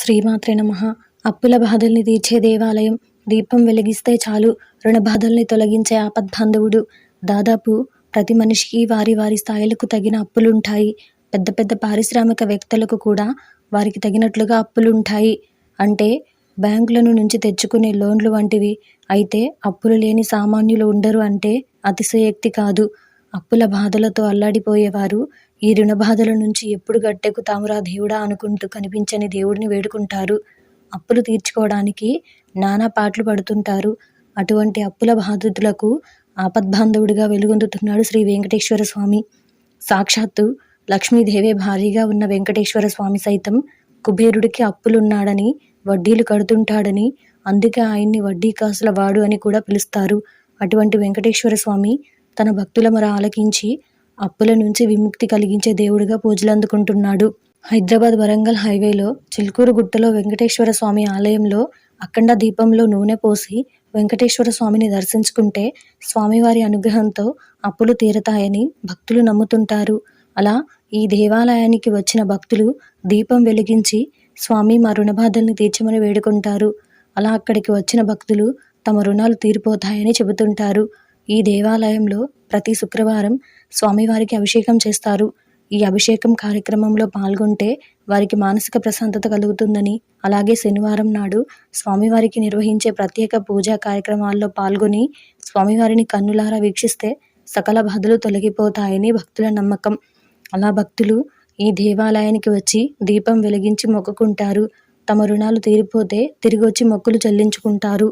శ్రీమాత్రే నమః. అప్పుల బాధల్ని తీర్చే దేవాలయం. దీపం వెలిగిస్తే చాలు రుణ బాధల్ని తొలగించే ఆపద్బాంధవుడు. దాదాపు ప్రతి మనిషికి వారి వారి స్థాయిలకు తగిన అప్పులుంటాయి. పెద్ద పెద్ద పారిశ్రామికవేత్తలకు కూడా వారికి తగినట్లుగా అప్పులుంటాయి. అంటే బ్యాంకుల నుంచి తెచ్చుకునే లోన్లు వంటివి. అయితే అప్పులు లేని సామాన్యులు ఉండరు అంటే అతిశయోక్తి కాదు. అప్పుల బాధలతో అల్లాడిపోయేవారు ఈ రుణ బాధల నుంచి ఎప్పుడు గట్టెక్కుతామురా దేవుడా అనుకుంటూ కనిపించని దేవుడిని వేడుకుంటారు. అప్పులు తీర్చుకోవడానికి నానా పాట్లు పడుతుంటారు. అటువంటి అప్పుల బాధితులకు ఆపద్బాంధవుడిగా వెలుగొందుతున్నాడు శ్రీ వెంకటేశ్వర స్వామి. సాక్షాత్తు లక్ష్మీదేవే భారీగా ఉన్న వెంకటేశ్వర స్వామి సైతం కుబేరుడికి అప్పులున్నాడని, వడ్డీలు కడుతుంటాడని, అందుకే ఆయన్ని వడ్డీ కాసుల వాడు అని కూడా పిలుస్తారు. అటువంటి వెంకటేశ్వర స్వామి తన భక్తుల మొర ఆలకించి అప్పుల నుంచి విముక్తి కలిగించే దేవుడిగా పూజలందుకుంటున్నాడు. హైదరాబాద్ వరంగల్ హైవేలో చిలుకూరు గుట్టలో వెంకటేశ్వర స్వామి ఆలయంలో అఖండ దీపంలో నూనె పోసి వెంకటేశ్వర స్వామిని దర్శించుకుంటే స్వామివారి అనుగ్రహంతో అప్పులు తీరతాయని భక్తులు నమ్ముతుంటారు. అలా ఈ దేవాలయానికి వచ్చిన భక్తులు దీపం వెలిగించి స్వామి మా రుణ బాధల్ని తీర్చమని వేడుకుంటారు. అలా అక్కడికి వచ్చిన భక్తులు తమ రుణాలు తీరిపోతాయని చెబుతుంటారు. ఈ దేవాలయంలో ప్రతి శుక్రవారం స్వామివారికి అభిషేకం చేస్తారు. ఈ అభిషేకం కార్యక్రమంలో పాల్గొంటే వారికి మానసిక ప్రశాంతత కలుగుతుందని, అలాగే శనివారం నాడు స్వామివారికి నిర్వహించే ప్రత్యేక పూజా కార్యక్రమాల్లో పాల్గొని స్వామివారిని కన్నులారా వీక్షిస్తే సకల బాధలు తొలగిపోతాయని భక్తుల నమ్మకం. అలా భక్తులు ఈ దేవాలయానికి వచ్చి దీపం వెలిగించి మొక్కుకుంటారు. తమ రుణాలు తీరిపోతే తిరిగి వచ్చి మొక్కులు చెల్లించుకుంటారు.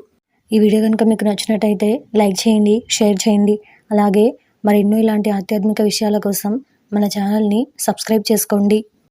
ఈ వీడియో కనుక మీకు నచ్చినట్టయితే లైక్ చేయండి, షేర్ చేయండి. అలాగే మరెన్నో ఇలాంటి ఆధ్యాత్మిక విషయాల కోసం మన ఛానల్ని సబ్స్క్రైబ్ చేసుకోండి.